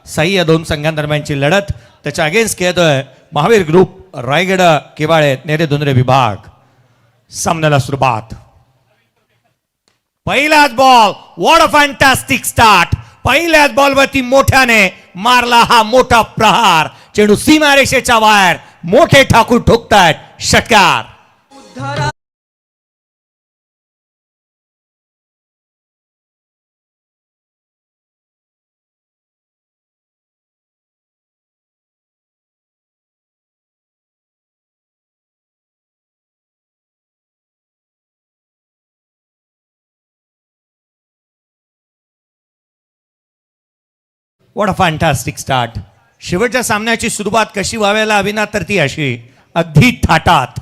साई या दोन संघांदरम्यानची लढत. त्याच्या अगेन्स्ट खेळतोय महावीर ग्रुप रायगड केवाळे नेरे दुनरे विभाग. सामन्याला सुरुवात. पहिलाच ball. What a fantastic start. पहिल्याच बॉलवरती मोठ्याने मारला हा मोठा प्रहार. चेंडू सीमारेषेच्या बाहेर. मोठे ठाकूर ठोकतायत षटकार. What a fantastic start. शेवटच्या सामन्याची सुरुवात कशी व्हायला हवी ना, तर ती अशी अगदी थाटात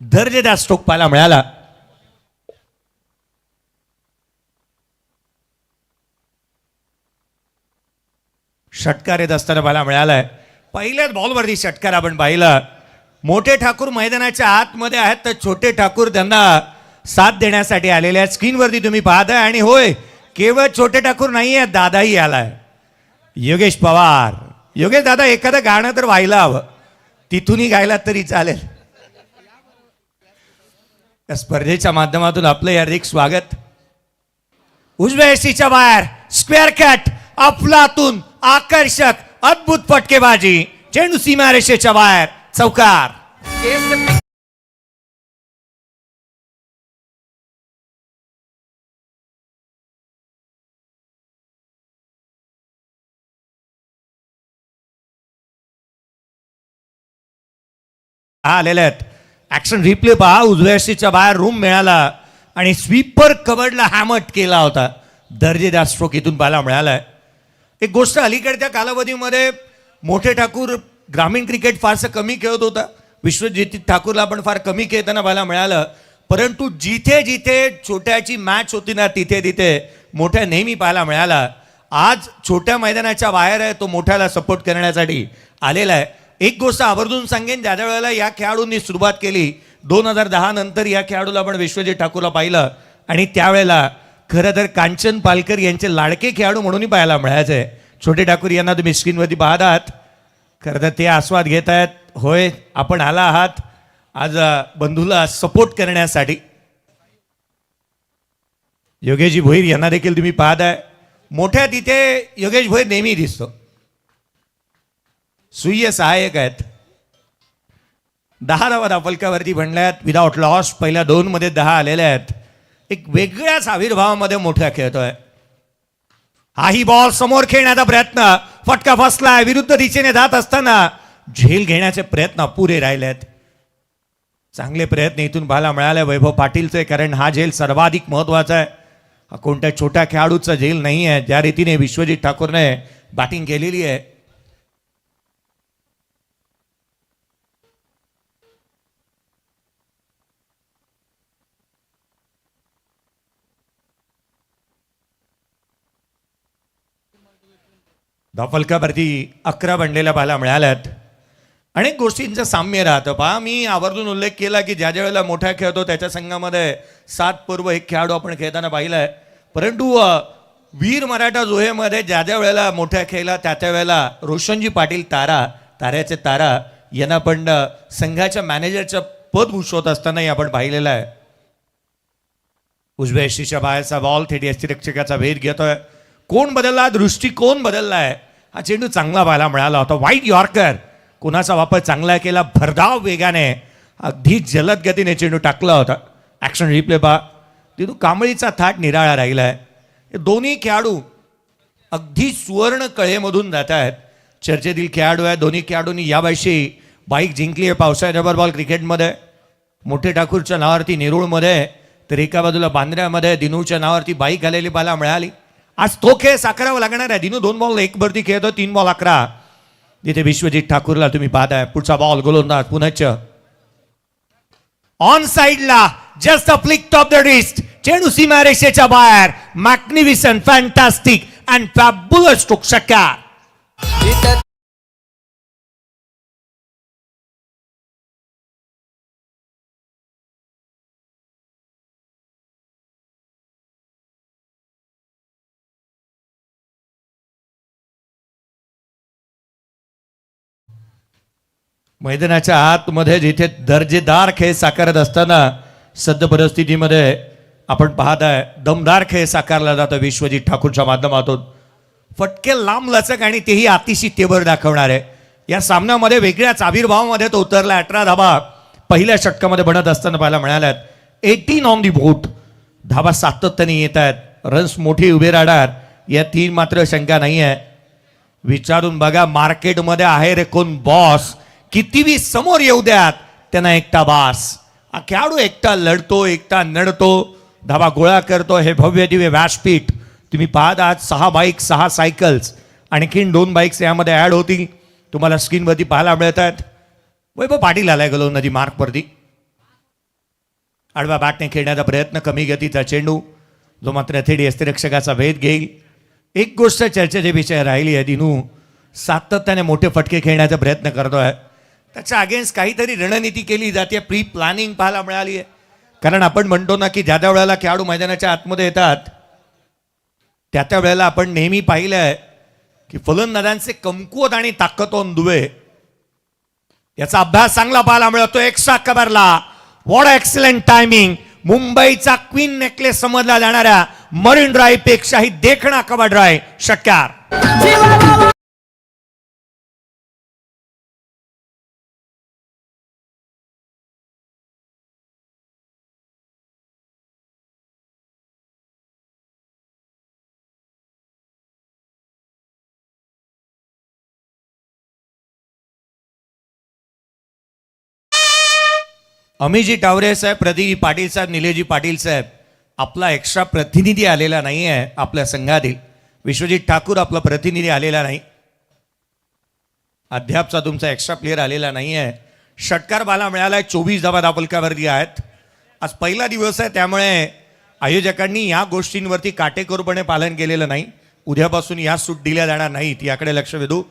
दर्जेदार स्ट्रोक पाहायला मिळाला. षटकार येत असताना पाहायला मिळालाय. पहिल्याच बॉलवरती षटकार आपण पाहिला. मोठे ठाकूर मैदानाच्या आतमध्ये आहेत तर छोटे ठाकूर त्यांना साथ देण्यासाठी आलेले आहेत. स्क्रीनवरती तुम्ही पाहताय. आणि होय, केवळ छोटे ठाकूर नाही आहेत, दादाही आलाय. योगेश पवार. योगेश दादा, एखादं गाणं तर व्हायला हवं, तिथूनही गायला तरी चालेल. या स्पर्धेच्या माध्यमातून आपलं हार्दिक स्वागत. उजव्या यष्टीच्या बाहेर स्क्वेअर कट. अफलातून आकर्षक अद्भुत फटकेबाजी. चेंडू सीमारेषेच्या बाहेर. चौकार. आलेले आहेत. ऍक्शन रिप्ले पहा. उजव्या यष्टीच्या बाहेर रूम मिळाला आणि स्वीपर कव्हरला हॅमट केला होता. दर्जेदार स्ट्रोक इथून पाहायला मिळालाय. एक गोष्ट, अलीकडच्या कालावधीमध्ये मोठे ठाकूर ग्रामीण क्रिकेट फारसं कमी खेळत होता. विश्वजित ठाकूरला पण फार कमी खेळताना पाहायला मिळालं. परंतु जिथे जिथे छोट्याची मॅच होती ना, तिथे तिथे मोठ्या नेहमी पाहायला मिळाला. आज छोट्या मैदानाच्या बाहेर आहे, तो मोठ्याला सपोर्ट करण्यासाठी आलेला आहे. एक गोष्ट आवर्जून सांगेन, ज्या वेळेला या खेळाडूंनी सुरुवात केली 2010 नंतर या खेळाडूला आपण विश्वजित ठाकूरला पाहिलं. आणि त्यावेळेला खरं तर कांचन पालकर यांचे लाडके खेळाडू म्हणूनही पाहायला मिळायचे. छोटे ठाकूर यांना तुम्ही स्क्रीनवरती पाहत आहात. खरं तर ते आस्वाद घेत आहेत. होय, आपण आला आहात आज बंधूला सपोर्ट करण्यासाठी. योगेशजी भोईर यांना देखील तुम्ही पाहताय. मोठ्या तिथे योगेश भोईर नेहमी दिसतो. सुय्य सहाय्यक आहेत. 10 धावा धावफलकावरती बनल्यात विदाउट लॉस. पहिल्या 2 मध्ये 10 आलेल्या आहेत. एक वेगळ्याच आविर्भावामध्ये मोठ्या खेळतोय. हाही बॉल समोर खेळण्याचा प्रयत्न. फटका फसलाय. विरुद्ध दिशेने जात असताना झेल घेण्याचे प्रयत्न पुरे राहिलेत. चांगले प्रयत्न इथून पाहायला मिळाले वैभव पाटीलचे. कारण हा झेल सर्वाधिक महत्वाचा आहे. हा कोणत्या छोट्या खेळाडूचा झेल नाही आहे. ज्या रीतीने विश्वजित ठाकूरने बॅटिंग केलेली आहे. धावफलकावरती 11 बनलेल्या पाहायला मिळाल्यात. अनेक गोष्टींचं साम्य राहतं. पहा, मी आवर्जून उल्लेख केला की ज्या ज्या वेळेला मोठ्या खेळतो त्याच्या संघामध्ये 7 पूर्व एक खेळाडू आपण खेळताना पाहिलाय. परंतु वीर मराठा जोहेमध्ये ज्या ज्या वेळेला मोठ्या खेळला त्या त्या वेळेला रोशनजी पाटील ताऱ्याचे तारा यांना पण संघाच्या मॅनेजरचं पद भूषवत असतानाही आपण पाहिलेलं आहे. उजव्या यष्टीच्या बाहेरचा बॉल थेट यष्टीरक्षकाचा वेध घेतोय. कोण बदलला, दृष्टिकोन बदललाय. हा चेंडू चांगला पाहायला मिळाला होता. वाईट यॉर्कर. कोणाचा वापर चांगला केला. भरधाव वेगाने अगदी जलद गतीने चेंडू टाकला होता. ऍक्शन रिप्ले पहा. तिथून कांबळीचा थाट निराळा राहिलाय. हे दोन्ही खेळाडू अगदी सुवर्ण कळेमधून जात आहेत. चर्चेतील खेळाडू आहे. दोन्ही खेळाडूंनी यावर्षी बाईक जिंकली आहे पावसाळ्या रबर बॉल क्रिकेटमध्ये. मोठे ठाकूरच्या नावावरती नेरूळमध्ये, तर एका बाजूला बांद्र्यामध्ये दिनूच्या नावावरती बाईक आलेली पाहायला मिळाली. आज तो खेळ साकारावा लागणार आहे. दिनू 2 बॉल 1 वरती खेळतो. 3 बॉल 11. जिथे विश्वजित ठाकूरला तुम्ही पाहताय. पुढचा बॉल गोलंदाज पुनच्च ऑन साइडला. Just a flick top the wrist. चेंडू सीमारेषेच्या बाहेर. Magnificent, fantastic and fabulous stroke. षटकार. मैदानाच्या आतमध्ये जिथे दर्जेदार खेळ साकारत असताना सद्य परिस्थितीमध्ये आपण पाहताय दमदार खेळ साकारला जातो विश्वजित ठाकूरच्या माध्यमातून. फटके लांब लचक आणि तेही अतिशितेवर दाखवणार आहे. या सामन्यामध्ये वेगळ्याच आविर्भावामध्ये तो उतरला. 18 धाबा पहिल्या षटकामध्ये बनत असताना पाहायला मिळाल्यात. 18 ऑन दी बोट. धाबा सातत्याने येत आहेत. रन्स मोठी उभे राहणार या 3 मात्र शंका नाही आहे. विचारून बघा मार्केटमध्ये आहे रे कोण बॉस. कितीही समोर येऊ द्यात त्यांना एकटा बास. हा खेळाडू एकटा लढतो एकटा नडतो धाबा गोळा करतो. हे भव्य दिव्य व्यासपीठ तुम्ही पाहत आहात. 6 बाईक 6 सायकल्स आणखीन 2 बाईक्स यामध्ये ॲड होतील तुम्हाला स्क्रीनवरती पाहायला मिळत आहेत. वैभव पाटील आलाय गेलो नदी मार्कवरती. आडवा बॅटने खेळण्याचा प्रयत्न. कमी गतीचा चेंडू जो मात्र थेडी यष्टिरक्षकाचा भेद घेईल. एक गोष्ट चर्चेचे विषय राहिली आहे. दिनू सातत्याने मोठे फटके खेळण्याचा प्रयत्न करतोय. त्याच्या अगेन्स्ट काहीतरी रणनीती केली जाते. प्री प्लॅनिंग पाहायला मिळाली आहे. कारण आपण म्हणतो ना की ज्या त्या वेळेला खेळाडू मैदानाच्या आतमध्ये येतात त्या त्या वेळेला आपण नेहमी पाहिलं आहे की फलंदाजांचे कमकुवत आणि ताकदवान दुवे याचा अभ्यास चांगला पाहायला मिळतो. एक्स्ट्रा कव्हरला व्हॉट एक्सलंट टायमिंग. मुंबईचा क्वीन नेकलेस समजला जाणाऱ्या मरीन ड्राईव्ह पेक्षाही देखणा कव्हर ड्राईव्ह शक्यार. अमिजी टावरे साहेब, प्रदीप पाटील साहेब, निलेजी पाटील साहेब, आपला एक्स्ट्रा प्रतिनिधी आलेला नाही आहे आपल्या संघातील. विश्वजित ठाकूर आपला प्रतिनिधी आलेला नाही. अद्यापचा तुमचा एक्स्ट्रा प्लेअर आलेला नाही आहे. षटकार बाला मिळाला आहे. 24 धावा दाबलकावरती आहेत. आज पहिला दिवस आहे त्यामुळे आयोजकांनी या गोष्टींवरती काटेकोरपणे पालन केलेलं नाही. उद्यापासून या सूट दिल्या जाणार नाहीत याकडे लक्ष वेधू.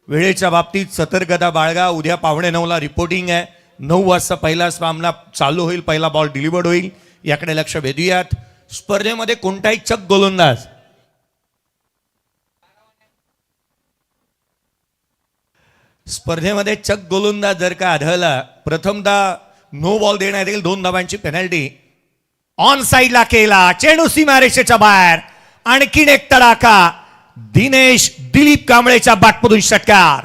वेळेच्या बाबतीत सतर्कता बाळगा. उद्या 8:45 रिपोर्टिंग आहे. 9 वाजता पहिला सामना चालू होईल. पहिला बॉल डिलिव्हर्ड होईल याकडे लक्ष वेधूयात. स्पर्धेमध्ये कोणताही चक गोलंदाज जर का आढळला प्रथमतः नो बॉल देण्यात येईल. 2 धावांची पेनल्टी. ऑन साईडला केला चेंडू सीमारेषेच्या बाहेर. आणखीन एक तडाखा. दिनेश दिलीप कांबळेच्या बॅटमधून षटकार.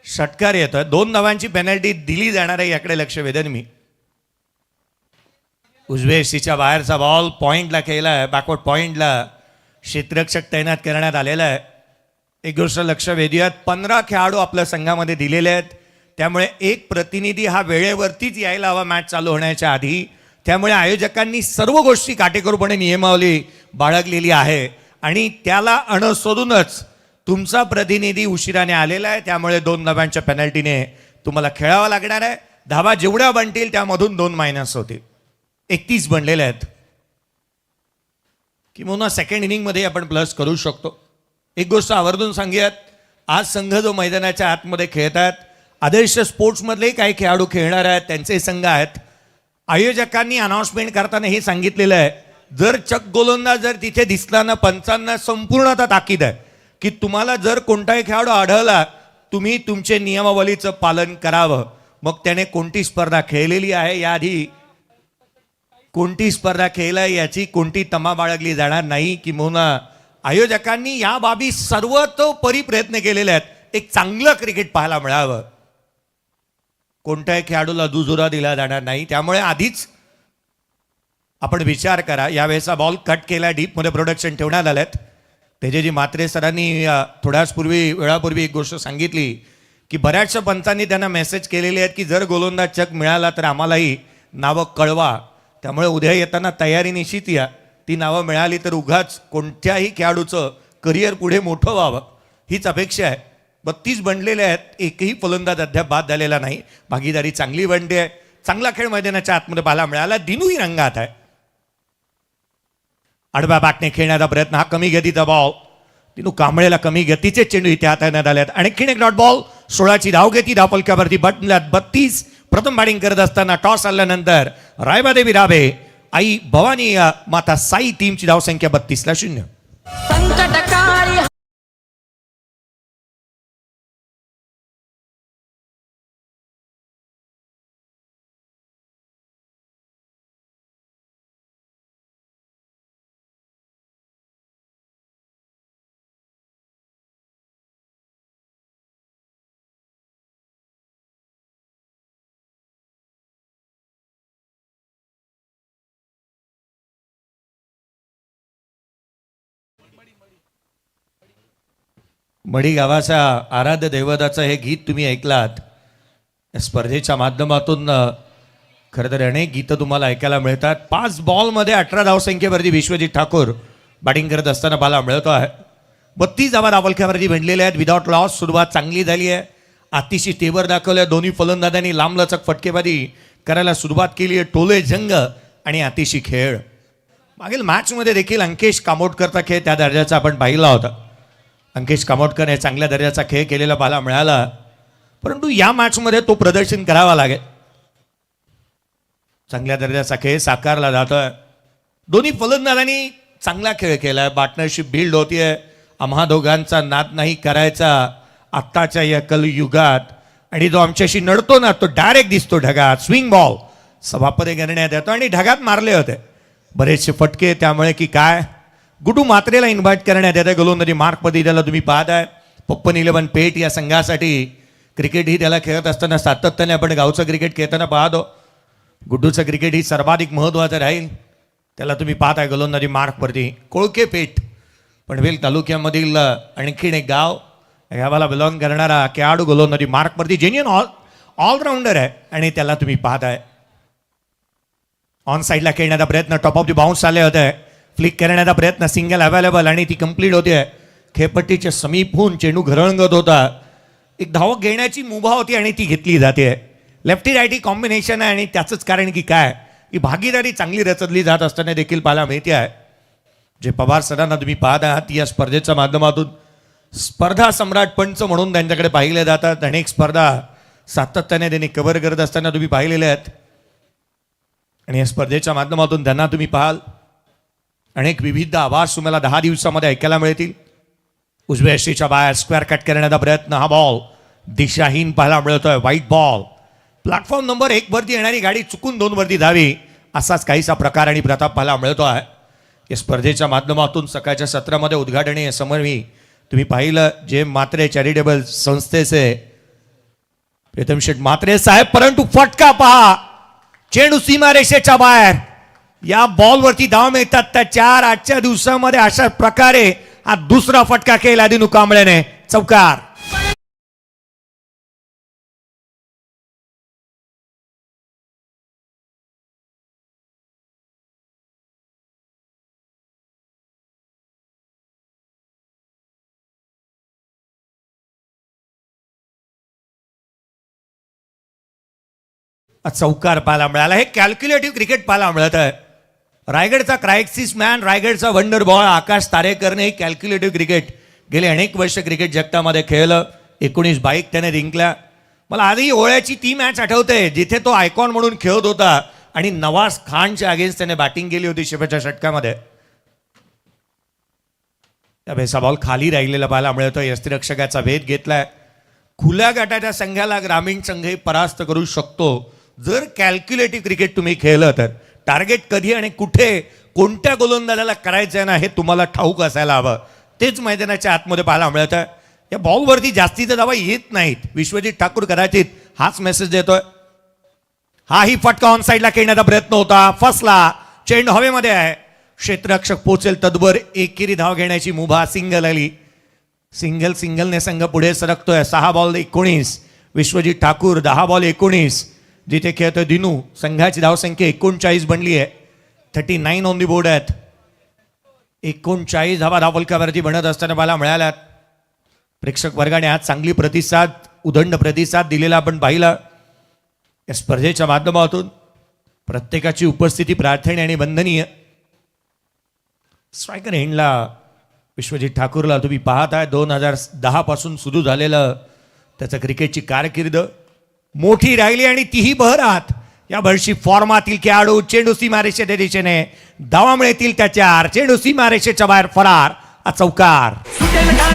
षटकार येतोय. 2 धावांची पेनल्टी दिली जाणार आहे याकडे लक्ष वेधन मी. उजवे सीच्या बाहेरचा बॉल पॉइंटला केलाय. बॅकवर्ड पॉइंटला क्षेत्ररक्षक तैनात करण्यात आलेला आहे. एक गोष्ट लक्ष वेधूयात. 15 खेळाडू आपल्या संघामध्ये दिलेले आहेत. त्यामुळे एक प्रतिनिधी हा वेळेवरतीच यायला हवा मॅच चालू होण्याच्या आधी. त्यामुळे आयोजकांनी सर्व गोष्टी काटेकोरपणे नियमावली बाळगलेली आहे आणि त्याला अनुसरूनच तुमचा प्रतिनिधी उशिराने आलेला आहे. त्यामुळे 2 धावांच्या पेनल्टीने तुम्हाला खेळावं लागणार आहे. धावा जेवढ्या बनतील त्यामधून 2 मायनस होतील. 31 बनलेले आहेत. किंवा सेकंड इनिंगमध्ये आपण प्लस करू शकतो. एक गोष्ट आवर्जून सांगूयात. आज संघ जो मैदानाच्या आतमध्ये खेळतात आदर्श स्पोर्ट्समधलेही काही खेळाडू खेळणार आहेत. त्यांचे संघ आहेत. आयोजकांनी अनाउन्समेंट करताना हे सांगितलेलं आहे जर चक गोलंदाज जर तिथे दिसला ना पंचांना संपूर्णतः ताकीद आहे की तुम्हाला जर कोणताही खेळाडू आढळला तुम्ही तुमचे नियमावलीचं पालन करावं. मग त्याने कोणती स्पर्धा खेळलेली आहे याआधी कोणती स्पर्धा खेळला याची कोणती तमा बाळगली जाणार नाही. किंवा आयोजकांनी या बाबी सर्वतोपरी प्रयत्न केलेले आहेत. एक चांगलं क्रिकेट पाहायला मिळावं. कोणत्याही खेळाडूला दुजोरा दिला जाणार नाही. त्यामुळे आधीच आपण विचार करा. यावेळेचा बॉल कट केला. डीपमध्ये प्रोडक्शन ठेवण्यात आलेत. तेजेजी म्हात्रे सरांनी थोड्याच वेळापूर्वी एक गोष्ट सांगितली की बऱ्याचशा पंचांनी त्यांना मेसेज केलेले आहेत की जर गोलंदाज चक मिळाला तर आम्हालाही नावं कळवा. त्यामुळे उद्या येताना तयारी निश्चित या. ती नावं मिळाली तर उगाच कोणत्याही खेळाडूचं करिअर पुढे मोठं व्हावं हीच अपेक्षा आहे. 32 बनलेले आहेत. एकही फलंदाज अद्याप बाद झालेला नाही. भागीदारी चांगली बनते आहे. चांगला खेळ मैदानाच्या आतमध्ये पाहायला मिळाला. दिनूही रंगात आहे. आडव्या बॅटने खेळण्याचा प्रयत्न. हा कमी गतीचा बॉल. दिनू कांबळेला कमी गतीचे चेंडू इथे हाताळण्यात आले आहेत. आणखीन एक डॉट बॉल 16ची धाव घेती धावपलकावरती बटल्यात 32. प्रथम बॅटिंग करत असताना टॉस आल्यानंतर रायबादेवी राबे आई भवानी माता साई टीमची धावसंख्या 32-0. संकटकाळी मडी गावाच्या आराध्य दैवताचं हे गीत तुम्ही ऐकलात. या स्पर्धेच्या माध्यमातून खरं तर अनेक गीतं तुम्हाला ऐकायला मिळतात. 5 बॉलमध्ये 18 धावसंख्येवरती विश्वजित ठाकूर बॅटिंग करत असताना पाहायला मिळतो आहे. 32 धावा धावपलकावरती भेटलेल्या आहेत विदाउट लॉस. सुरुवात चांगली झाली आहे. अतिशय तेवर दाखवल्या. दोन्ही फलंदाजांनी लांबलचक फटकेबाजी करायला सुरुवात केली आहे. टोले जंग आणि अतिशय खेळ. मागील मॅचमध्ये देखील अंकेश कामोटकरचा खेळ त्या दर्जाचा आपण पाहिला होता. अंकेश कामोटकर हे चांगल्या दर्जाचा खेळ केलेला पाहायला मिळाला, परंतु या मॅचमध्ये तो प्रदर्शन करावा लागेल. चांगल्या दर्जाचा खेळ साकारला जातोय. दोन्ही फलंदाजांनी चांगला खेळ केलाय. पार्टनरशिप बिल्ड होतीये. आम्हा दोघांचा नाद नाही करायचा आत्ताच्या या कलयुगात. आणि जो आमच्याशी नडतो ना तो डायरेक्ट दिसतो ढगात. स्विंग बॉल सभापती करण्यात येतो आणि ढगात मारले होते बरेचसे फटके. त्यामुळे की काय गुडू मात्रेला इन्व्हाइट करण्यात येतं गोलंदाजी मार्कमध्ये. त्याला तुम्ही पाहताय पप्पन 11 पेठ या संघासाठी क्रिकेट ही त्याला खेळत असताना सातत्याने आपण गावचं क्रिकेट खेळताना पाहतो. गुड्डूचं क्रिकेट ही सर्वाधिक महत्त्वाचं राहील. त्याला तुम्ही पाहताय गोलंदाजी मार्कवरती कोळके पेठ पनवेल तालुक्यामधील आणखीन एक गाव. गावाला बिलॉंग करणारा खेळाडू गोलंदाजी मार्कवरती जेन्युइन ऑलराऊंडर आहे आणि त्याला तुम्ही पाहताय. ऑन साईडला खेळण्याचा प्रयत्न. टॉप ऑफ दी बाउन्स आले होते. फ्लिक करण्याचा प्रयत्न. सिंगल अवेलेबल आणि ती कंप्लीट होते. खेळपट्टीच्या समीप होऊन चेंडू घरळंगत होता. एक धावक घेण्याची मुभा होती आणि ती घेतली जाते. लेफ्टी रायटी कॉम्बिनेशन आहे आणि त्याचंच कारण की काय ही भागीदारी चांगली रचली जात असताना देखील पाहायला मिळते आहे. जे पवार सरांना तुम्ही पाहत आहात या स्पर्धेच्या माध्यमातून स्पर्धा सम्राट पंच म्हणून त्यांच्याकडे पाहिले जातात. अनेक स्पर्धा सातत्याने त्यांनी कव्हर करत असताना तुम्ही पाहिलेले आहेत आणि या स्पर्धेच्या माध्यमातून त्यांना तुम्ही पाहाल अनेक विविध आवाज तुम्हाला 10 दिवसामध्ये ऐकायला मिळतील. उजव्या यष्टीच्या बाहेर स्क्वेअर कट करण्याचा प्रयत्न. हा बॉल दिशाहीन पाहायला मिळतोय. White ball. प्लॅटफॉर्म नंबर 1 वरती येणारी गाडी चुकून 2 वरती धावी असाच काहीसा प्रकार आणि प्रताप पाहायला मिळतो आहे. या स्पर्धेच्या माध्यमातून सकाळच्या सत्रामध्ये उद्घाटनीय समन्वयी तुम्ही पाहिलं जे मात्रे चॅरिटेबल संस्थेचे प्रीतम शेठ मात्रे साहेब. परंतु फटका पहा चेंडू सीमारेषेच्या बाहेर. या बॉलवरती धाव मिळतात त्या 4 आजच्या दिवसामध्ये अशा प्रकारे हा दुसरा फटका केला दिनू कांबळेने. चौकार. चौकार पाहायला मिळाला. हे कॅल्क्युलेटिव्ह क्रिकेट पाहायला मिळत आहे. रायगडचा क्रायसिस मॅन रायगडचा वंडर बॉय आकाश तारेकरने हे कॅल्क्युलेटिव्ह क्रिकेट गेले अनेक वर्ष क्रिकेट जगतामध्ये खेळलं. 19-22 त्याने जिंकल्या. मला आजही ओळ्याची ती मॅच आठवते जिथे तो आयकॉन म्हणून खेळत होता आणि नवाज खानच्या अगेन्स्ट त्याने बॅटिंग केली होती शेवटच्या षटकामध्ये. त्या बेसा बॉल खाली राहिलेला पाहायला मिळतोय. यष्टिरक्षकाचा भेद घेतलाय. खुल्या गटाच्या संघाला ग्रामीण संघ परास्त करू शकतो जर कॅल्क्युलेटिव्ह क्रिकेट तुम्ही खेळलं तर. टार्गेट कधी आणि कुठे कोणत्या गोलंदाजाला करायचं आहे ना हे तुम्हाला ठाऊक असायला हवं. तेच मैदानाच्या आतमध्ये पाहायला मिळतं. या बॉलवरती जास्तीचा धावा येत नाहीत. विश्वजित ठाकूर कदाचित हाच मेसेज देतोय. हाही फटका ऑन साईडला खेळण्याचा प्रयत्न होता. फसला. चेंडू हवेमध्ये आहे. क्षेत्ररक्षक पोचेल तदबर एकेरी धाव घेण्याची मुभा. सिंगल आली. सिंगलने संघ पुढे सरकतोय. 6 बॉल 19. विश्वजित ठाकूर 10 बॉल 19. जिथे खेळतोय दिनू. संघाची धावसंख्या 39 बनली आहे. 39 ऑन दी बोर्ड आहेत. 39 धावा धावफलकावरती बनत असताना मला मिळाल्यात. प्रेक्षक वर्गाने आज चांगली प्रतिसाद उदंड प्रतिसाद दिलेला आपण पाहिला. या स्पर्धेच्या माध्यमातून प्रत्येकाची उपस्थिती प्रार्थनीय आणि वंदनीय. स्ट्रायकर एंडला विश्वजित ठाकूरला तुम्ही पाहत आहे. 2010 पासून सुरू झालेलं त्याचं क्रिकेटची कारकीर्द मोठी राहिली आणि तीही बहरात. या वर्षी फॉर्मातील खेळाडू चेंडू सीमारेषेच्या दिशेने धावा मिळतील त्याच्या, चेंडू सीमारेषेच्या बाहेर फरार, हा चौकार. सुटेल का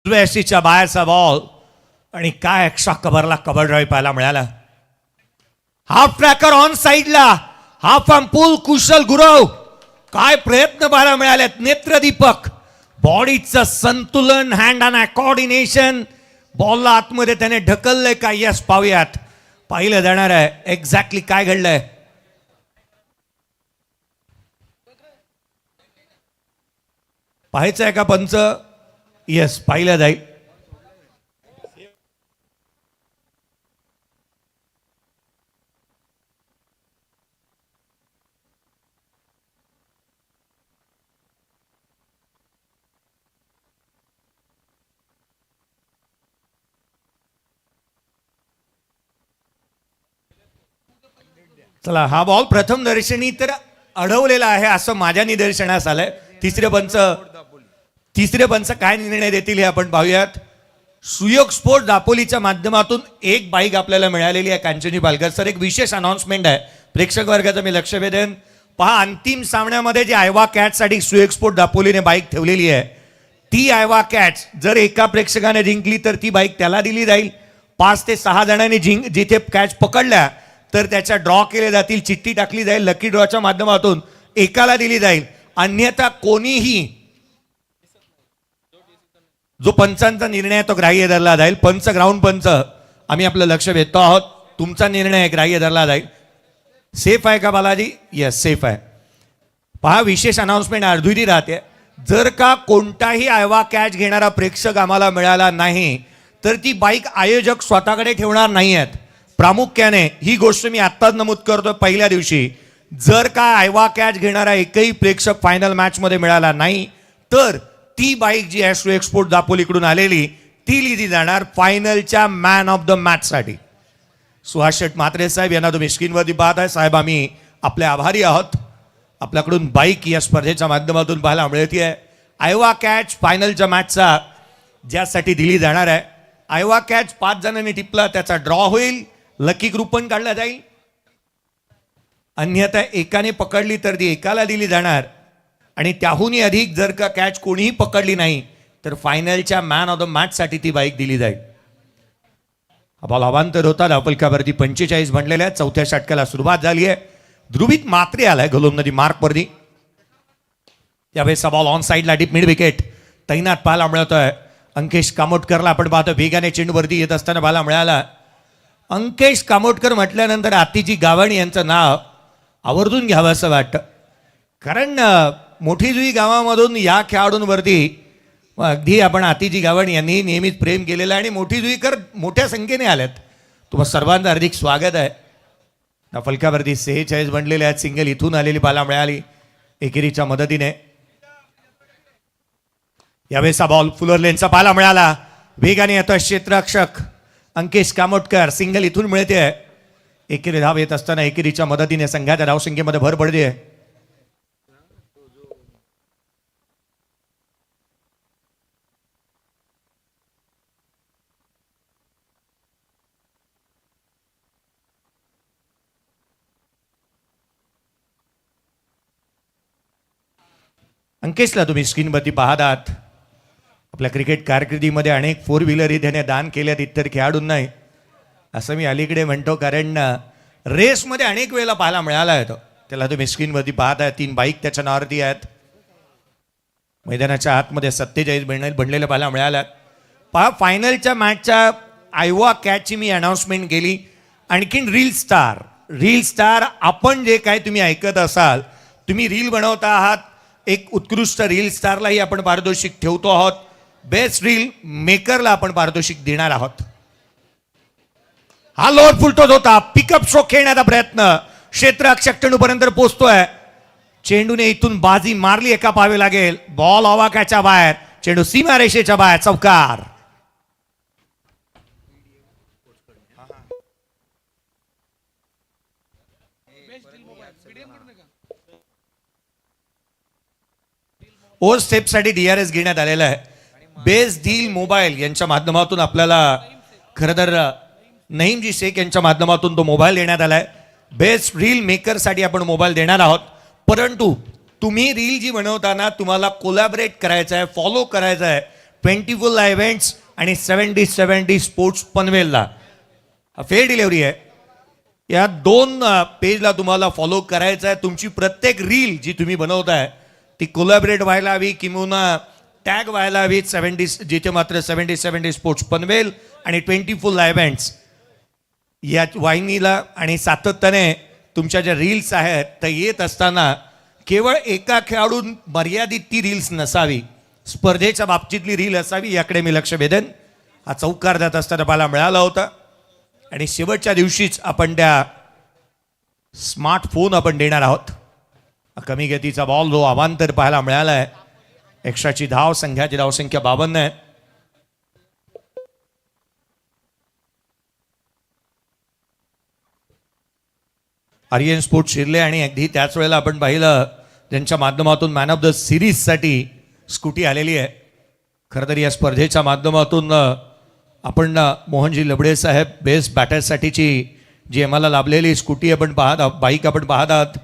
उजव्या बाहेरचा बॉल आणि काय एक्स्ट्रा कव्हरला कव्हर ड्राईव्ह पाहायला मिळाला. हाफ ट्रॅकर ऑन साइडला, हाफ पूल कुशल गुरव, काय प्रयत्न पाहायला मिळालेत. नेत्रदीपक, बॉडीचं संतुलन, हँड अँड कॉर्डिनेशन, बॉलला आतमध्ये त्याने ढकललंय का, यस पाहूयात, पाहिलं जाणार आहे एक्झॅक्टली काय घडलंय. पाहायचं आहे का पंच, यस पाहिलं जाईल. चला, हा बॉल प्रथम दर्शनी तर अडवलेला आहे असं माझ्या निदर्शनास आलंय. तिसरे पंच काय निर्णय देतील हे आपण पाहूयात. सुयोग स्पोर्ट दापोलीच्या माध्यमातून एक बाईक आपल्याला मिळालेली आहे. कांचनी पालकर सर, एक विशेष अनाउन्समेंट आहे प्रेक्षक वर्गाचं, मी लक्ष वेधेन. पहा, अंतिम सामन्यामध्ये जी आयवा कॅट्ससाठी सुयोग स्पोर्ट दापोलीने बाईक ठेवलेली आहे, ती आयवा कॅट्स जर एका प्रेक्षकाने जिंकली तर ती बाईक त्याला दिली जाईल. 5 ते 6 जणांनी जिथे कॅच पकडल्या तर त्याच्या ड्रॉ केले जातील, चिठ्ठी टाकली जाईल, लकी ड्रॉच्या माध्यमातून एकाला दिली जाईल. अन्यथा कोणीही, जो पंचांचा निर्णय आहे तो ग्राह्य धरला जाईल. पंच, ग्राउंड पंच, आम्ही आपलं लक्ष वेधतो आहोत, तुमचा निर्णय ग्राह्य धरला जाईल. सेफ आहे का बालाजी, यस सेफ आहे. पहा, विशेष अनाउन्समेंट अधुरी राहते. जर का कोणताही आयवा कॅच घेणारा प्रेक्षक आम्हाला मिळाला नाही तर ती बाईक आयोजक स्वतःकडे ठेवणार नाही आहेत. प्रामुख्याने ही गोष्ट मी आत्ताच नमूद करतो, पहिल्या दिवशी जर का आयवा कॅच घेणारा एकही प्रेक्षक फायनल मॅच मध्ये मिळाला नाही तर ती बाईक जी आहे सुयोग स्पोर्ट दापोलीकडून आलेली ती लिहिली जाणार फायनलच्या मॅन ऑफ द मॅच साठी. सुहास शेठ म्हात्रे साहेब यांना तुम्ही स्क्रीनवरती पाहत आहे. साहेब, आम्ही आपले आभारी आहोत. आपल्याकडून बाईक या स्पर्धेच्या माध्यमातून पाहायला मिळते आहे. आयवा कॅच फायनलच्या मॅचचा ज्यासाठी दिली जाणार आहे. आयवा कॅच 5 जणांनी टिपला, त्याचा ड्रॉ होईल, लकी ग्रुप पण काढला जाईल. अन्यथा एकाने पकडली तर ती एकाला दिली जाणार आणि त्याहूनही अधिक जर का कॅच कोणीही पकडली नाही तर फायनलच्या मॅन ऑफ द मॅच साठी ती बाईक दिली जाईल. बॉल अवांतर होता. धावफलकावरती 45 बनलेल्या आहेत. चौथ्या षटकाला सुरुवात झाली आहे. ध्रुवित मात्रे आलाय गोलंदाजी मार्कवरती. यावेळेस बॉल ऑन साईडला डीप मिड विकेट तैनात पाहायला मिळतोय. अंकेश कामोटकरला आपण पाहतो वेगाने चेंडूवरती येत असताना पाहायला मिळाला. अंकेश कामोटकर म्हटल्यानंतर आतिजी गावण यांचं नाव आवर्जून घ्यावं असं वाटतं, कारण मोठी जुई गावामधून या खेळाडूंवरती अगदी आपण आतिजी गावण यांनी नेहमीच प्रेम केलेलं आहे आणि मोठी जुईकर मोठ्या संख्येने आल्यात. तुम्हा सर्वांचं हार्दिक स्वागत आहे. फलकावरती 46 बनलेले आहेत. सिंगल इथून आलेली पाहायला मिळाली एकेरीच्या मदतीने. यावेळेस बॉल फुलर लेनचा पाहायला मिळाला. वेगाने येतोय क्षेत्ररक्षक अंकेश कामोटकर, सिंगल इथून मिळते. एकेरी धाव येत असताना एकेरीच्या मदतीने संघाच्या धावसंख्येमध्ये भर पडते. अंकेशला तुम्ही स्क्रीनवरती पाहत आहात. आपल्या क्रिकेट कारकिर्दीमध्ये अनेक 4 व्हीलर त्याने दान केल्यात इतर खेळाडूंना, असं मी अलीकडे म्हणतो, कारण रेसमध्ये अनेक वेळेला पाहायला मिळाला आहे. त्याला तुम्ही स्क्रीनवरती पाहत आहे. 3 बाईक त्याच्या नावावरती आहेत. मैदानाच्या आतमध्ये 47 बनलेल्या पाहायला मिळाल्या. पहा, फायनलच्या मॅचच्या आयवा कॅचची मी अनाउन्समेंट केली. आणखीन रील स्टार आपण जे काय तुम्ही ऐकत असाल, तुम्ही रील बनवता आहात, एक उत्कृष्ट रील स्टारलाही आपण पारितोषिक ठेवतो आहोत. बेस्ट रील मेकरला आपण पारितोषिक देणार आहोत. हा लोअर फुलटोच होता. पिकअप स्ट्रोक खेळण्याचा प्रयत्न, क्षेत्ररक्षक चेंडूपर्यंत पोहोचतोय. चेंडूने इथून बाजी मारली एका पाहावे लागेल. बॉल आवाक्याच्या बाहेर, चेंडू सीमारेषेच्या बाहेर, चौकार. ओव्हर स्टेपसाठी DRS घेण्यात आलेला आहे. बेस डील मोबाईल यांच्या माध्यमातून आपल्याला खरं तर नईमजी शेख यांच्या माध्यमातून तो मोबाईल देण्यात आलाय. बेस्ट रील मेकरसाठी आपण मोबाईल देणार आहोत. परंतु तुम्ही रील जी बनवताना तुम्हाला कोलॅबरेट करायचं आहे, फॉलो करायचं आहे 24 इव्हेंट्स आणि 70 स्पोर्ट्स पनवेलला. फेअर डिलिव्हरी आहे. या 2 पेजला तुम्हाला फॉलो करायचं आहे. तुमची प्रत्येक रील जी तुम्ही बनवताय ती कोलॅबरेट व्हायला हवी किंवा टॅग व्हायला हवी 70 जिथे मात्र 70 स्पोर्ट्स पनवेल आणि 24 इव्हेंट्स या वाहिनीला. आणि सातत्याने तुमच्या ज्या रील्स आहेत त्या येत असताना केवळ एका खेळाडून मर्यादित ती रील्स नसावी, स्पर्धेच्या बाबतीतली रील असावी याकडे मी लक्ष वेधेन. हा चौकार जात असताना मला मिळाला होता. आणि शेवटच्या दिवशीच आपण त्या स्मार्टफोन आपण देणार आहोत. कमी गतीचा बॉल जो अवांतर पाहायला मिळाला आहे. एक्स्ट्राची धाव, संघाची धावसंख्या 52 आहे. आर्यन स्पोर्ट शिरले आणि अगदी त्याच वेळेला आपण पाहिलं ज्यांच्या माध्यमातून मॅन ऑफ द सिरीजसाठी स्कूटी आलेली आहे. खरं तर या स्पर्धेच्या माध्यमातून आपण मोहनजी लबडे साहेब बेस्ट बॅटरसाठीची जी आम्हाला लाभलेली स्कूटी आपण पाहत आहोत, बाईक आपण पाहत आहात.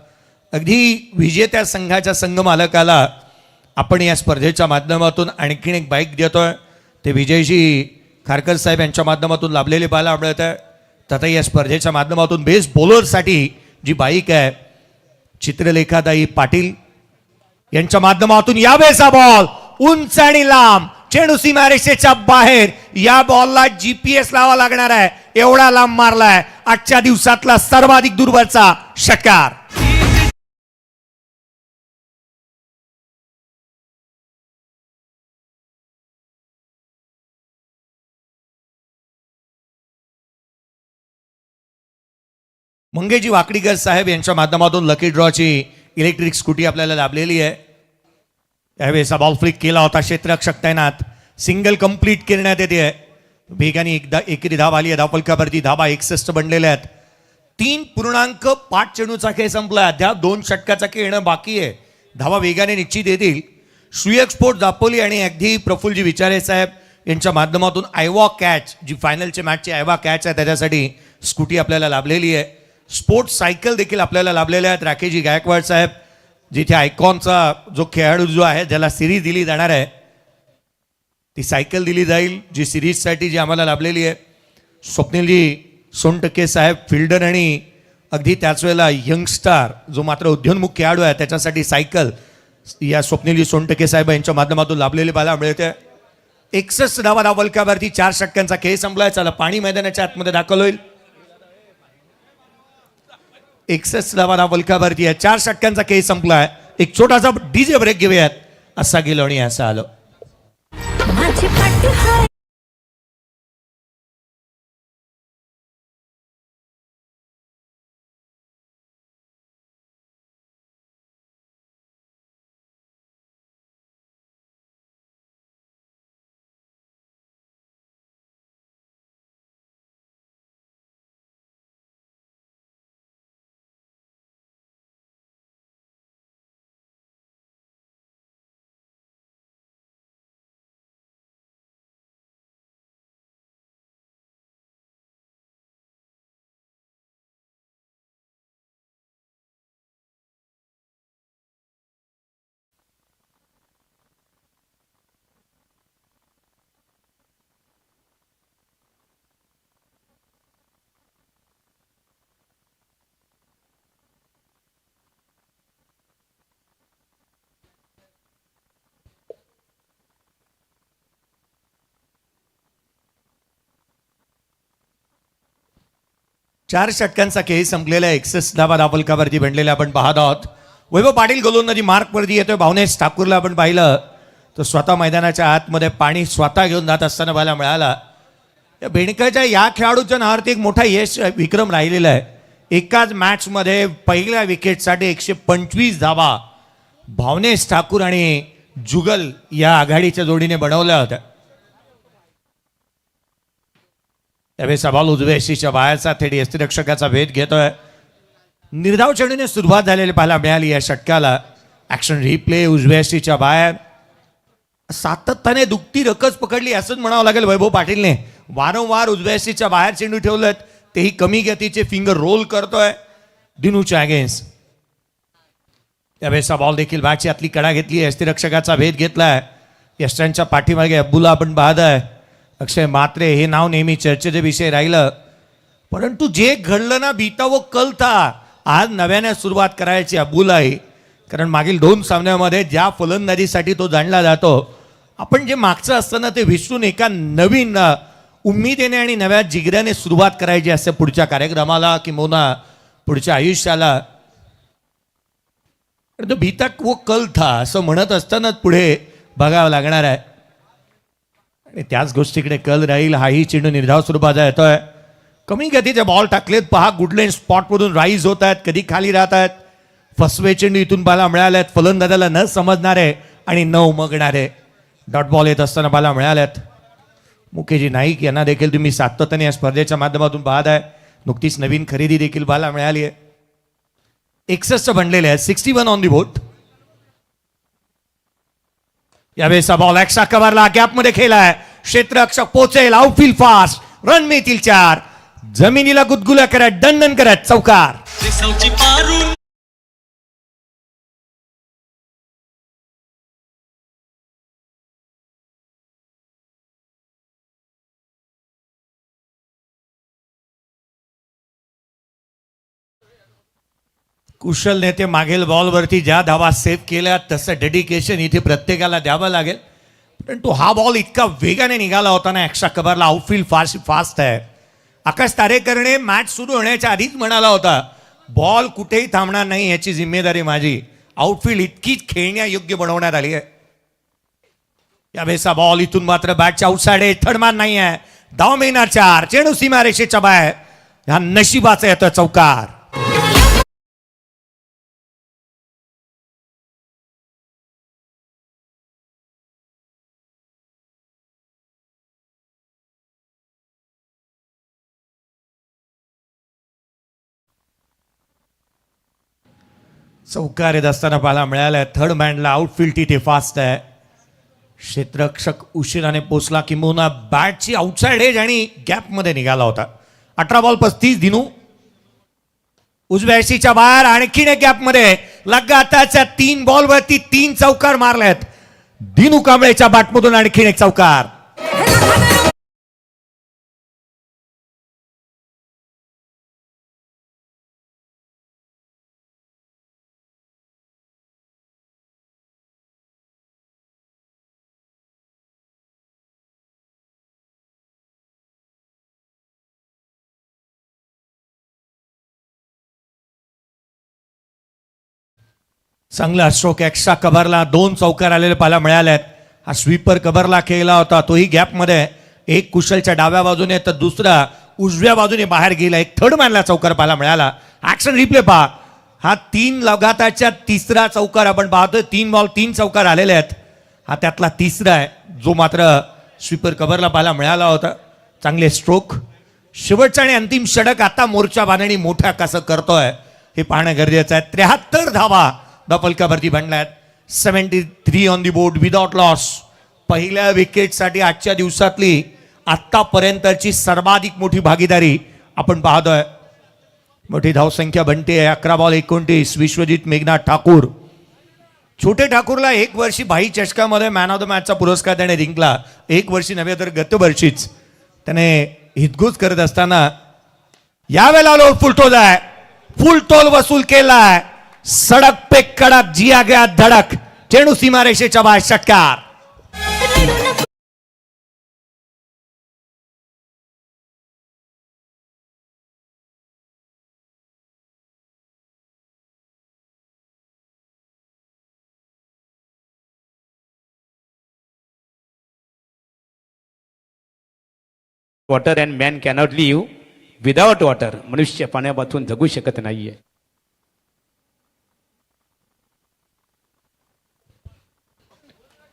अगदी विजेत्या संघाच्या संघ मालकाला आपण या स्पर्धेच्या माध्यमातून आणखीन एक बाईक देतोय. ते विजयजी खारकर साहेब यांच्या माध्यमातून लाभलेली पाहायला मिळत आहे. तथा या स्पर्धेच्या माध्यमातून बेस्ट बॉलरसाठी जी बाईक आहे चित्रलेखाताई पाटील यांच्या माध्यमातून यावेळेचा बॉल उंच आणि लांब चेंडू सीमारेषेच्या बाहेर. या बॉलला GPS लावा लागणार आहे, एवढा लांब मारलाय. आजच्या दिवसातला सर्वाधिक दूरवरचा षटकार. मंगेजी वाकडीकर साहेब यांच्या माध्यमातून लकी ड्रॉची इलेक्ट्रिक स्कूटी आपल्याला लाभलेली आहे. यावेळेचा बॉल फ्लिक केला होता क्षेत्ररक्षक तैनात. सिंगल कंप्लीट करण्यात येते. वेगाने एकदा एकेरी धाव आली आहे. धावफलकावरती धावा 61 बनलेल्या आहेत. 3.5 चेंडूचा खेळ संपला. अद्याप 2 षटकाचा खेळ येणं बाकी आहे. धावा वेगाने निश्चित येतील. श्रूयक स्पोर्ट दापोली आणि अगदी प्रफुल्लजी विचारे साहेब यांच्या माध्यमातून आयवा कॅच जी फायनलच्या मॅचची आयवा कॅच आहे त्याच्यासाठी स्कूटी आपल्याला लाभलेली आहे. स्पोर्ट्स सायकल देखील आपल्याला लाभलेल्या आहेत. राकेशजी गायकवाड साहेब जिथे आयकॉनचा जो खेळाडू जो आहे ज्याला सिरीज दिली जाणार आहे ती सायकल दिली जाईल जी सिरीजसाठी जी आम्हाला लाभलेली आहे. स्वप्नीलजी सोनटक्के साहेब फिल्डर आणि अगदी त्याच वेळेला यंगस्टार जो मात्र उद्योन्मुख खेळाडू आहे त्याच्यासाठी सायकल या स्वप्नीलजी सोनटक्के साहेब यांच्या माध्यमातून लाभलेली पाहायला मिळते. 61 धावा धावफलकावरती 4 षटकांचा खेळ संपलाय. चला पाणी मैदानाच्या आतमध्ये दाखल होईल. 61 धावा धावफलकावरती आहे. 4 षटकांचा खेळ संपलाय. एक छोटासा डीजे ब्रेक घेऊयात. असा गेलो आणि असं आलो. माझी पाटी हाय 4 षटकांचा खेळ संपलेला 61 धावा धावफलकावरती बनलेल्या आपण पाहत आहोत. वैभव पाटील गोलंदाजी मार्कवरती येतोय. भावनेश ठाकूरला आपण पाहिलं तर स्वतः मैदानाच्या आतमध्ये पाणी स्वतः घेऊन जात असताना पाहायला मिळाला. या बेणकाच्या या खेळाडूच्या नावावरती एक मोठा यश विक्रम राहिलेला आहे. एकाच मॅचमध्ये पहिल्या विकेटसाठी 125 धावा भावनेश ठाकूर आणि जुगल या आघाडीच्या जोडीने बनवल्या होत्या. त्यावेळेस बॉल उजव्या यष्टीच्या बाहेरचा थेट यष्टीरक्षकाचा भेद घेतोय. निर्धाव चेंडूने सुरुवात झालेली पाहायला मिळाली या षटकाला. ऍक्शन रिप्ले उजव्या यष्टीच्या बाहेर सातत्याने दुखती रकच पकडली असंच म्हणावं लागेल वैभव पाटीलने. वारंवार उजव्याशीच्या बाहेर चेंडू ठेवलेत, तेही कमी गतीचे फिंगर रोल करतोय दिनूच्या अगेन्स्ट. त्यावेळेस बॉल देखील बॅटची आतली कडा घेतली, यष्टीरक्षकाचा भेद घेतलाय. यष्टांच्या पाठीमागे अब्बुला आपण पाहताय. अक्षय मात्रे हे नाव नेहमी चर्चेचे विषय राहिलं, परंतु जे घडलं ना बीता व कल था. आज नव्याने सुरुवात करायची अब्बुलाही, कारण मागील 2 सामन्यामध्ये ज्या फलंदाजीसाठी तो जाणला जातो, आपण जे मागचं असतं ना ते विसरून एका नवीन उम्मीदेने आणि नव्या जिगऱ्याने सुरुवात करायची असते पुढच्या कार्यक्रमाला किंवा पुढच्या आयुष्याला. तो भीता वो कल था असं म्हणत असतानाच पुढे बघावं लागणार आहे. आणि त्याच गोष्टीकडे कल राहील. हाही चेंडू निर्धाव स्वरूपाचा येतोय. कमी गतीचे बॉल टाकलेत पहा, गुडलेन स्पॉटमधून राईज होत आहेत, कधी खाली राहत आहेत. फसवे चेंडू इथून पाहायला मिळाल्यात, फलंदाजाला न समजणारे आणि न उमगणारे. डॉट बॉल येत असताना पाहायला मिळाल्यात. मुकेशजी नाईक यांना देखील तुम्ही सातत्याने या स्पर्धेच्या माध्यमातून पाहत आहे. नुकतीच नवीन खरेदी देखील पाहायला मिळाली आहे. 61 बनलेले आहेत, 61 ऑन दी बोट. यावेळेस बॉल एक्स्ट्रा कव्हरला गॅपमध्ये खेळलाय. क्षेत्ररक्षक पोचेल, आउटफील्ड फास्ट, रन मिळतील 4. जमिनीला गुदगुल्या करत दणदण करत चौकार. कुशल नेते मागील बॉलवरती ज्या धावा सेव्ह केल्या तसं डेडिकेशन इथे प्रत्येकाला द्यावं लागेल. परंतु हा बॉल इतका वेगाने निघाला होता ना एक्स्ट्रा कव्हरला. आउटफील्ड फास्ट आहे. आकाश तारेकरने मॅच सुरू होण्याच्या आधीच म्हणाला होता बॉल कुठेही थांबणार नाही, याची जिम्मेदारी माझी. आउटफील्ड इतकीच खेळण्यायोग्य बनवण्यात आली आहे. यावेळेस बॉल इथून मात्र बॅटच्या आउटसाइड आहे, थर्डमॅन नाही आहे. धाव मिळणार 4. चेंडू सीमारेषेच्या बाहेर. ह्या नशिबाचा येतोय चौकार. चौकार येत असताना पाहायला मिळालाय. थर्ड मॅनला आउटफील्ड तिथे फास्ट आहे. क्षेत्ररक्षक उशिराने पोचला किंवा बॅटची आउटसाइड एज आणि गॅपमध्ये निघाला होता. 18 बॉल 35. दिनू उजव्याशीच्या बाहेर, आणखीन एक गॅपमध्ये. लगातारच्या 3 बॉलवरती 3 चौकार मारलेत दिनू कांबळेच्या बॅटमधून. आणखीन एक चौकार. चांगला स्ट्रोक. एक्स्ट्रा कव्हरला 2 चौकार आलेले पाहायला मिळाल्यात. हा स्वीपर कव्हरला खेळला होता, तोही गॅपमध्ये. एक कुशलच्या डाव्या बाजूने तर दुसरा उजव्या बाजूने बाहेर गेला. एक थर्ड मॅनला चौकार पाहायला मिळाला. ऍक्शन रिप्ले पहा. हा 3 लगातारच्या तिसरा चौकार आपण पाहतोय. 3 बॉल 3 चौकार आलेले आहेत. हा त्यातला तिसरा आहे जो मात्र स्वीपर कव्हरला पाहायला मिळाला होता. चांगले स्ट्रोक. शेवटचा आणि अंतिम षटक आता मोर्चा बांधणी मोठा कसं करतोय हे पाहणं गरजेचं आहे. 73 धावा फलकावरती बनल्यात. 73 on the board without loss. पहिल्या विकेटसाठी आजच्या दिवसातली आतापर्यंतची सर्वाधिक मोठी भागीदारी आपण पाहतोय. मोठी धावसंख्या बनते. 11 बॉल 29. विश्वजित मेघनाथ ठाकूर. छोटे ठाकूरला 1 वर्षी भाई चषकामध्ये मॅन ऑफ द मॅचचा पुरस्कार त्याने जिंकला. 1 वर्षी नव्हे तर गतवर्षीच त्याने हितगुज करत असताना यावेळेला लोड फुलटोल आहे. फुल टोल वसूल केलाय. सड़क पे कड़क जिया गया धड़क. चेंडू सीमारेषेच्या बाहेर. षटकार. Water and man cannot live without water. मनुष्य पाण्यापासून जगू शकत नाहीये.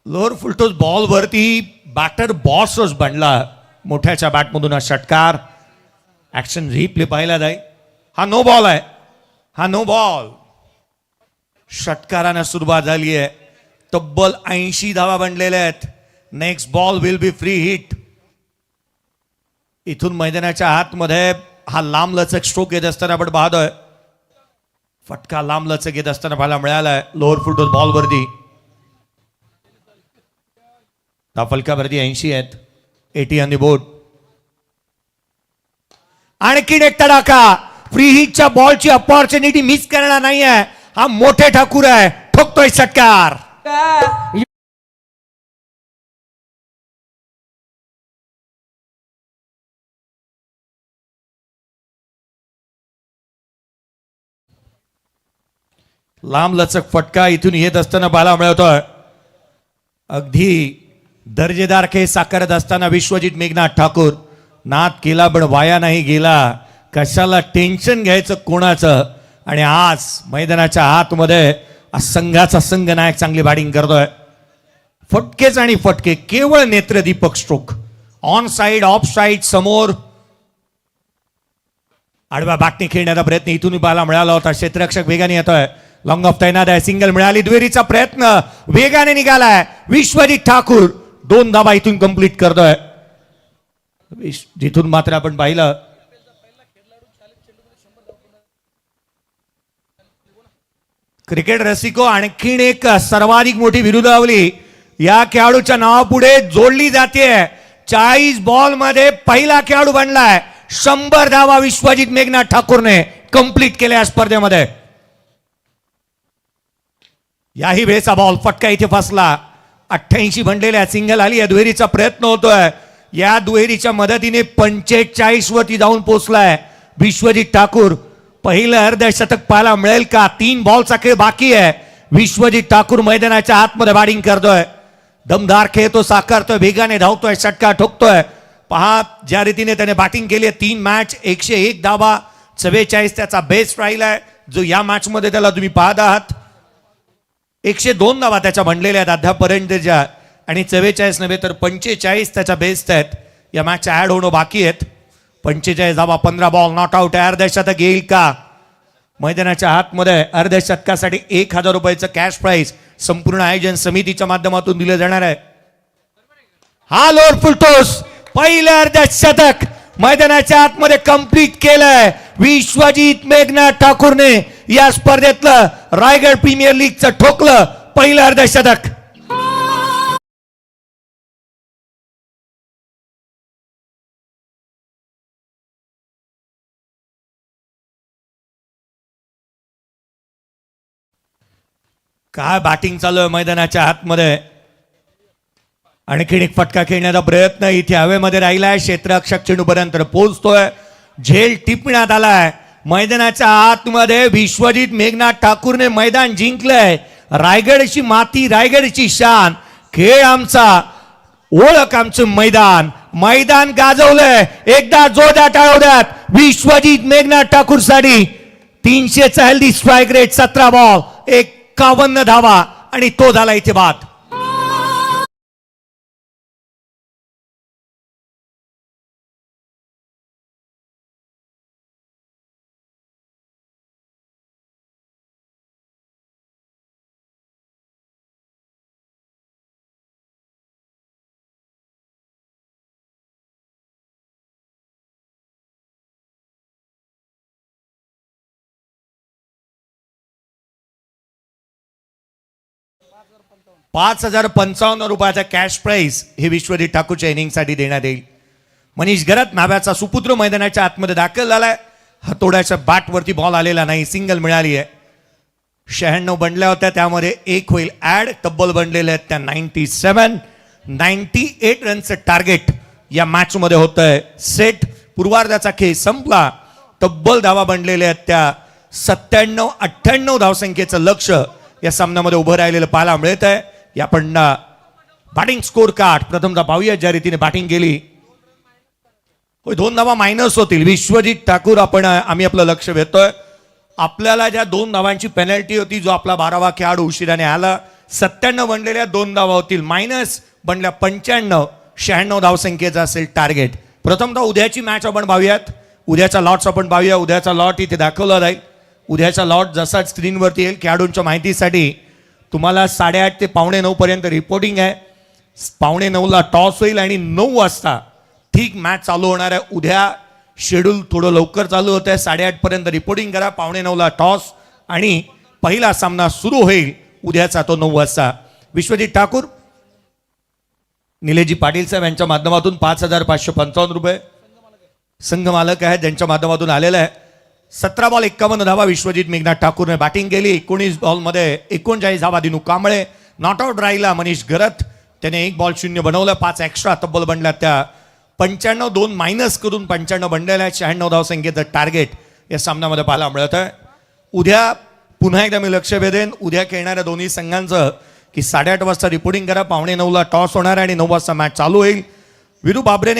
लोअर फुलटोस बॉलवरती बॅटर बॉसच बनला. मोठ्याच्या बॅटमधून हा षटकार. ऍक्शन रिप्ले पाहिला जाईल. हा नो बॉल आहे. हा नो बॉल. षटकाराने सुरुवात झाली आहे. तब्बल 80 धावा बनलेल्या आहेत. Next ball will be free hit. इथून मैदानाच्या आतमध्ये हा लांबलचक स्ट्रोक येत असताना आपण पाहतोय. फटका लांबलचक येत असताना पाहायला मिळालाय लोअर फुट बॉल वरती. फलकावरती 80 आहेत. 80 ऑन दी बोर्ड. आणखीन एक तडाखा. फ्री हिटच्या बॉलची अपॉर्च्युनिटी मिस करणार नाहीये हा मोठे ठाकूर आहे. ठोकतोय षटकार. लांब लचक फटका इथून येत असताना पाहायला मिळतोय. अगदी दर्जेदार खेळ साकारत असताना विश्वजित मेघनाथ ठाकूर नाद केला पण वाया नाही गेला. कशाला टेन्शन घ्यायचं कोणाचं. आणि आज मैदानाच्या आतमध्ये संघाचा संघनायक चांगली बॅटिंग करतोय. फटकेच आणि फटके केवळ नेत्रदीपक stroke. On side of side समोर आडव्या बॅटने खेळण्याचा प्रयत्न इथून पाहायला मिळाला होता. क्षेत्ररक्षक वेगाने येतोय. लॉंग ऑफ तैनात आहे. सिंगल मिळाली. दुहेरीचा प्रयत्न वेगाने निघालाय. विश्वजित ठाकूर 2 धावा इथून कंप्लीट करतोय. जिथून मात्र आपण पाहिलं क्रिकेट रसिको आणखीन एक सर्वाधिक मोठी विरुद्धावली या खेळाडूच्या नावापुढे जोडली जाते. 40 बॉल मध्ये पहिला खेळाडू बनलाय. 100 धावा विश्वजित मेघनाथ ठाकूरने कंप्लीट केल्या या स्पर्धेमध्ये. याही वेळेचा बॉल फटका इथे फसला. 88 बनलेल्या सिंगल आली. या दुहेरीचा प्रयत्न होतोय. या दुहेरीच्या मदतीने 45 वरती जाऊन पोहोचलाय विश्वजित ठाकूर. पहिलं अर्धशतक पाहायला मिळेल का. 3 बॉलचा खेळ बाकी आहे. विश्वजित ठाकूर मैदानाच्या आतमध्ये बॅटिंग करतोय. दमदार खेळ तो साकारतोय. वेगाने धावतोय. षटकार ठोकतोय. पहा ज्या रीतीने त्याने बॅटिंग केली आहे. 3 मॅच 101 धावा 44 त्याचा बेस्ट राहिलाय जो या मॅच मध्ये त्याला तुम्ही पाहत आहात. 102 धावा त्याच्या बनलेल्या आहेत अद्यापर्यंतच्या. आणि 44 नव्हे तर 45 त्याच्या बेस्ट आहेत. या मॅच ऍड होणं बाकी आहेत. 45 धावा 15 बॉल नॉट आउट. अर्धशतक येईल का. मैदानाच्या आतमध्ये अर्धशतकासाठी 1000 रुपयाचं कॅश प्राइज संपूर्ण आयोजन समितीच्या माध्यमातून दिलं जाणार आहे. हा लोअर फुल टॉस पहिलं अर्धशतक मैदानाच्या आतमध्ये कंप्लीट केलंय विश्वजित मेघनाथ ठाकूरने. या स्पर्धेतलं रायगड प्रीमियर लीगचं ठोकलं पहिलं अर्धशतक. काय बॅटिंग चालू आहे मैदानाच्या आतमध्ये. आणखीन एक फटका खेळण्याचा प्रयत्न इथे हवेमध्ये राहिलाय. क्षेत्ररक्षक चेंडूपर्यंत पोहोचतोय. झेल टिपण्यात आलाय. मैदानाच्या आतमध्ये विश्वजित मेघनाथ ठाकूरने मैदान जिंकलंय. रायगडची माती रायगडची शान. खेळ आमचा ओळख आमचं मैदान. मैदान गाजवलंय. एकदा जोरदार टाळ्या द्यात विश्वजित मेघनाथ ठाकूर साठी. 300चा हेल्दी स्ट्राईक रेट. 17 बॉल 51 धावा आणि तो झाला इथे बाद. ₹5055 कॅश प्राइज हे विश्वजित ठाकूरच्या इनिंगसाठी देण्यात येईल. मनीष गरत नावाचा सुपुत्र मैदानाच्या आतमध्ये दाखल झालाय. हातोड्याच्या बॅटवरती बॉल आलेला नाही. सिंगल मिळाली आहे. 96 बनल्या होत्या त्यामध्ये 1 होईल ऍड. तब्बल बनलेले आहेत त्या 97. 98 रनचं टार्गेट या मॅच मध्ये होतंय सेट. पूर्वार्धाचा खेळ संपला. तब्बल धावा बनलेल्या आहेत त्या 97-98 धावसंख्येचं लक्ष या सामन्यामध्ये उभं राहिलेलं पाहायला मिळत आहे. या पण बॅटिंग स्कोर कार्ड प्रथमतः पाहूया ज्या रीतीने बॅटिंग केली. 2 धावा मायनस होतील. विश्वजित ठाकूर आम्ही आपलं लक्ष वेधतोय. आपल्याला ज्या 2 धावांची पेनल्टी होती जो आपला 12वा खेळाडू उशिराने आला. 97 बनलेल्या 2 धावा होतील. मायनस बनल्या 95. 96 धावसंख्येचा असेल टार्गेट. प्रथमतः उद्याची मॅच आपण पाहूयात. उद्याचा लॉट्स आपण पाहूया. उद्याचा लॉट इथे दाखवला जाईल. उद्याचा लॉट जसा स्क्रीनवरती येईल खेळाडूंच्या माहितीसाठी तुम्हाला 8:30 ते 8:45 पर्यंत रिपोर्टिंग आहे. 8:45ला टॉस होईल आणि 9 वाजता ठीक मॅच चालू होणार आहे. उद्या शेड्यूल थोडं लवकर चालू होतं आहे. 8:30 पर्यंत रिपोर्टिंग करा. 8:45ला टॉस आणि पहिला सामना सुरू होईल उद्याचा, तो 9 वाजता. विश्वजित ठाकूर, निलेशजी पाटील साहेब यांच्या माध्यमातून 5,555 रुपये संघ मालक आहेत ज्यांच्या माध्यमातून आलेला आहे. 17 बॉल 51 धावा विश्वजित मेघनाथ ठाकूरने बॅटिंग केली. 19 बॉलमध्ये 39 धावा दिनू कांबळे. नॉट आउट राहिला मनीष गरत, त्याने 1 बॉल 0 बनवलं. 5 एक्स्ट्रा तब्बल बनल्या त्या. 95 2 मायनस करून 95 बनलेल्या आहेत. 96 धावसंख्येचं टार्गेट या सामन्यामध्ये पाहायला मिळत आहे. उद्या पुन्हा एकदा मी लक्ष वेधेन उद्या खेळणाऱ्या दोन्ही संघांचं की 8:30 वाजता रिपोर्टिंग करा. 8:45ला टॉस होणार आहे आणि 9 वाजता मॅच चालू होईल. विरू बाबरेने